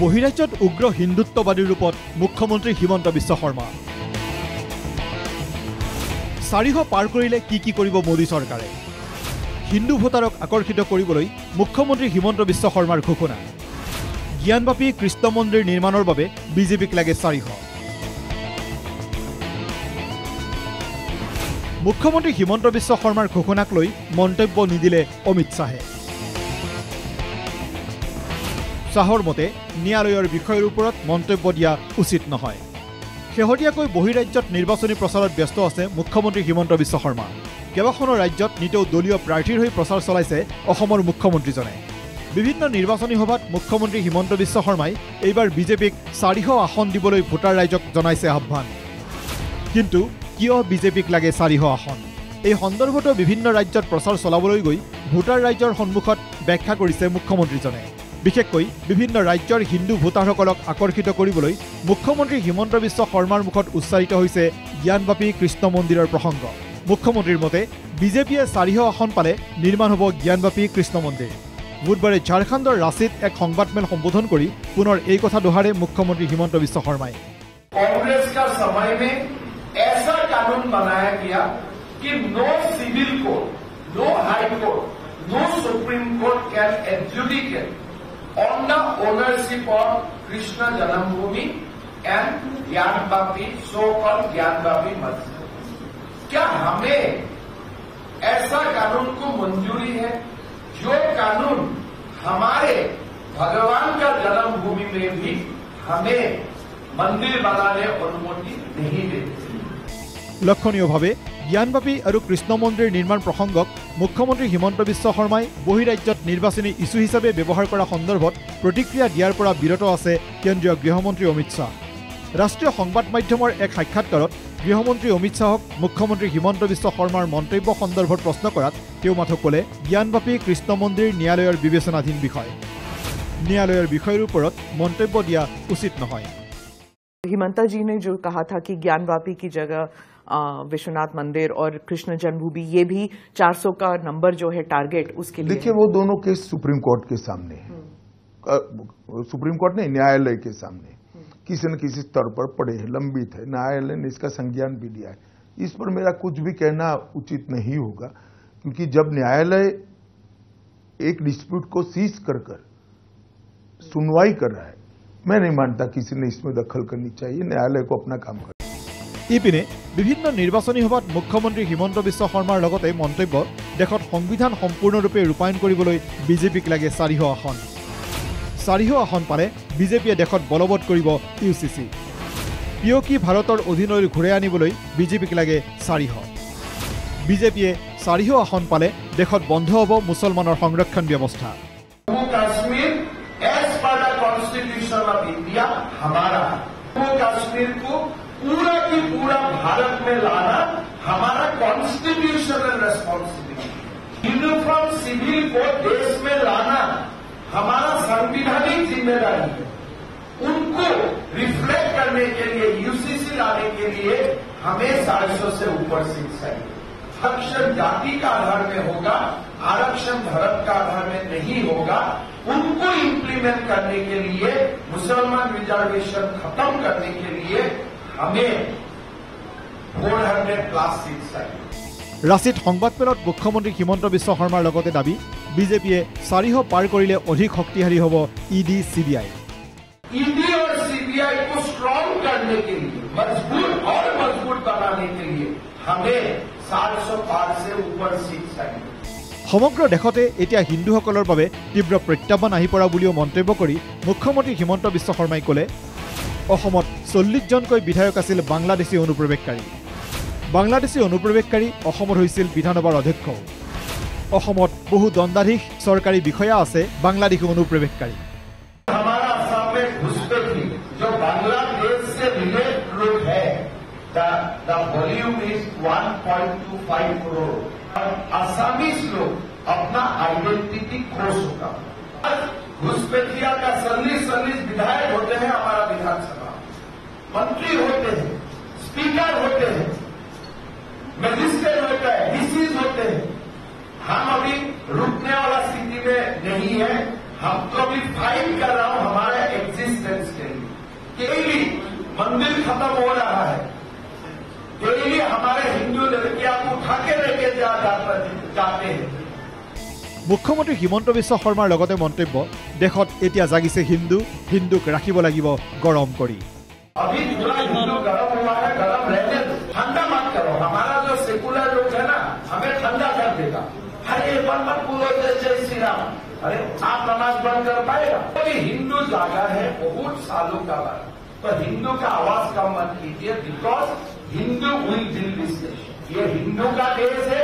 বহিৰাজ্যত উগ্ৰ হিন্দুত্ববাদীৰ ৰূপত মুখ্যমন্ত্ৰী হিমন্ত বিশ্ব শৰ্মা। 400 পাৰ কৰিলে কি কৰিব মোদী চৰকাৰে? হিন্দু ভোটাৰক আকৰ্ষিত কৰিবলৈ মুখ্যমন্ত্ৰী হিমন্ত বিশ্ব শৰ্মাৰ ঘোষণা। জ্ঞানবাপী কৃষ্ণ মন্দিৰ নিৰ্মাণৰ বাবে বিজেপিক লাগে 400। মুখ্যমন্ত্ৰী হিমন্ত বিশ্ব শৰ্মাৰ ঘোষণাক লৈ মন্তব্য নিদিলে অমিত শ্বাহে। শ্বাহৰ মতে ন্যায়ালয়ৰ বিষয়ৰ ওপৰত মন্তব্য দিয়া উচিত নহয়। শেহতীয়াকৈ বহিৰাজ্যত নিৰ্বাচনী প্ৰচাৰত ব্যস্ত আছে মুখ্যমন্ত্ৰী হিমন্ত বিশ্ব শৰ্মা। কেইবাখনো ৰাজ্যত নিতৌ দলীয় প্ৰাৰ্থীৰ হৈ প্ৰচাৰ চলাইছে অসমৰ মুখ্যমন্ত্ৰীজনে। বিভিন্ন নিৰ্বাচনী সভাত মুখ্যমন্ত্ৰী হিমন্ত বিশ্ব শৰ্মাই এইবাৰ বিজেপিক 400 আসন দিবলৈ ভোটাৰ ৰাইজক জনাইছে আহ্বান। কিন্তু কিয় বিজেপিক লাগে 400 আসন? এই সন্দৰ্ভতো বিভিন্ন ৰাজ্যত প্ৰচাৰ চলাবলৈ গৈ ভোটাৰ ৰাইজৰ সন্মুখত ব্যাখ্যা কৰিছে মুখ্যমন্ত্ৰীজনে। বিশেষকৈ বিভিন্ন ৰাজ্যৰ হিন্দু ভোটাৰসকলক আকৰ্ষিত কৰিবলৈ মুখ্যমন্ত্ৰী হিমন্ত বিশ্ব শৰ্মাৰ মুখত উচ্চাৰিত হৈছে জ্ঞানবাপী কৃষ্ণ মন্দিৰৰ প্ৰসংগ। মুখ্যমন্ত্ৰীৰ মতে বিজেপিয়ে 400 আসন পালে নিৰ্মাণ হ'ব জ্ঞানবাপী কৃষ্ণ মন্দিৰ। বুধবাৰে ঝাৰখণ্ডৰ ৰাঁচীত এক সংবাদমেল সম্বোধন কৰি পুনৰ এই কথা দোহাৰে মুখ্যমন্ত্ৰী হিমন্ত বিশ্ব শৰ্মাই। कांग्रेस का समय में ऐसा कानून बनाया गया कि no civil court, no high court, no supreme court can adjudicate on the ownership of Krishna Janambhoomi and Gyanvapi, so-called Gyanvapi Masjid. क्या हमें ऐसा कानून को मंजूरी है जो कानून हमारे भगवान का जन्मभूमि में भी हमें मंदिर बनाने अनुमति नहीं देते? লক্ষণীয়ভাৱে জ্ঞানবাপী আৰু কৃষ্ণ মন্দিৰ নিৰ্মাণ প্ৰসংগক মুখ্যমন্ত্ৰী হিমন্ত বিশ্ব শৰ্মাই বহিৰাজ্যত নিৰ্বাচনী ইছ্যু হিচাপে ব্যৱহাৰ কৰা সন্দৰ্ভত প্ৰতিক্ৰিয়া দিয়াৰ পৰা বিৰত আছে কেন্দ্ৰীয় গৃহমন্ত্ৰী অমিত শ্বাহ। ৰাষ্ট্ৰীয় সংবাদ মাধ্যমৰ এক সাক্ষাৎকাৰত গৃহমন্ত্ৰী অমিত শ্বাহক মুখ্যমন্ত্ৰী হিমন্ত বিশ্ব শৰ্মাৰ মন্তব্য সন্দৰ্ভত প্ৰশ্ন কৰাত তেওঁ মাথো ক'লে জ্ঞানবাপী কৃষ্ণ মন্দিৰ ন্যায়ালয়ৰ বিবেচনাধীন বিষয়। ন্যায়ালয়ৰ বিষয়ৰ ওপৰত মন্তব্য দিয়া উচিত নহয়। हिमंता जी ने जो कहा था कि ज्ञानवापी की जगह विश्वनाथ मंदिर और कृष्ण जन्मभूमि, ये भी 400 का नंबर जो है टारगेट उसके लिए। देखिए वो दोनों केस सुप्रीम कोर्ट के सामने है। सुप्रीम कोर्ट नहीं, न्यायालय के सामने किसी न किसी स्तर पर पड़े हैं, लंबित है। न्यायालय ने इसका संज्ञान भी लिया है। इस पर मेरा कुछ भी कहना उचित नहीं होगा, क्योंकि जब न्यायालय एक डिस्प्यूट को सीज कर सुनवाई कर रहा है, मैं नहीं मानता किसी ने इसमें दखल करनी चाहिए। न्यायालय को अपना काम करना। ইপিনে বিভিন্ন নিৰ্বাচনী সভাত মুখ্যমন্ত্ৰী হিমন্ত বিশ্ব শৰ্মাৰ লগতে মন্তব্য দেশত সংবিধান সম্পূৰ্ণৰূপে ৰূপায়ণ কৰিবলৈ বিজেপিক লাগে 400 আসন। 400 আসন পালে বিজেপিয়ে দেশত বলবৎ কৰিব UCC। পিয়কি ভাৰতৰ অধীনলৈ ঘূৰাই আনিবলৈ বিজেপিক লাগে 400। বিজেপিয়ে 400 আসন পালে দেশত বন্ধ হ'ব মুছলমানৰ সংৰক্ষণ ব্যৱস্থা। Jammu Kashmir as per the constitution of India हमारा, जम्मू कश्मीर को पूरा की पूरा भारत में लाना हमारा कॉन्स्टिट्यूशनल रेस्पॉन्सिबिलिटी। यूनिफॉर्म सिविल को देश में लाना हमारा संविधानिक जिम्मेदारी है। उनको रिफ्लेक्ट करने के लिए, UCC लाने के लिए हमें 400 से ऊपर सीट चाहिए। आरक्षण जाति का आधार में होगा, आरक्षण धर्म का आधार में नहीं होगा। उनको इम्प्लीमेंट करने के लिए, मुसलमान रिजर्वेशन खत्म करने के लिए हमें 400+ सीट चाहिए। ৰাঁচীত সংবাদমেলত মুখ্যমন্ত্ৰী হিমন্ত বিশ্ব শৰ্মাৰ লগতে দাবী বিজেপিয়ে 400 পাৰ কৰিলে অধিক শক্তিশালী হ'ব ED CBI। ED और CBI को स्ट्रॉन्ग करने के लिए, मजबूत बनाने के लिए हमें 400 पार से ऊपर सीट चाहिए। সমগ্ৰ দেশতে এতিয়া হিন্দুসকলৰ বাবে তীব্ৰ প্ৰত্যাহ্বান আহি পৰা বুলিও মন্তব্য কৰি মুখ্যমন্ত্ৰী হিমন্ত বিশ্ব শৰ্মাই ক'লে অসমত 40জনকৈ বিধায়ক আছিল বাংলাদেশী অনুপ্ৰৱেশকাৰী। বাংলাদেশী অনুপ্ৰৱেশকাৰী অসমত হৈছিল বিধানসভাৰ অধ্যক্ষ। অসমত বহু দণ্ডাধীশ চৰকাৰী বিষয়া আছে বাংলাদেশী অনুপ্ৰৱেশকাৰী। हमारा असम में घुसपैठी जो बांग्लादेश से रिलेटेड लोग है, the volume is 1.25 crore. Assamese लोग अपना आइडेंटिटी खो चुका। घुसपैठिया का 40 विधायक होते हैं हमारा विधानसभा, मंत्री होते हैं, स्पीकर होते हैं, मजिस्ट्रेट होता है, DCs होते हैं। हम अभी रुकने वाला स्थिति में नहीं है। हम तो अभी फाइट कर रहा हूं हमारा एग्जिस्ट मंदिर खत्म हो रहा है, डेली हमारे हिंदू लड़कियां को उठा के लेके जाते हैं। मुख्यमंत्री हिमंत बिश्व शर्मार लगते मंतव्य देशत एतिया जागिसे हिंदूक राखिब लागिब गरम करी। अभी पूरा हिंदू गरम हुआ है, गरम रहने दो, ठंडा मत करो। हमारा जो सेकुलर लोग है ना, हमें ठंडा कर देगा। अरे मत बोलो जय श्री राम, अरे आप नमाज बंद कर पाएगा? तो हिंदू जागा है बहुत सालों का बाद, तो हिंदू का आवाज कम मत कीजिए, because Hindu will build this nation. ये हिंदू का देश है,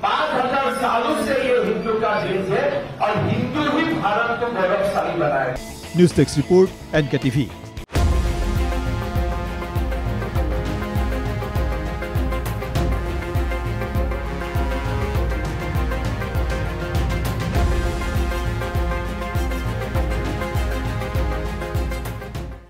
5000 सालों से ये हिंदू का देश है, और हिंदू ही भारत को गौरवशाली बनाए। News desk report NKTV।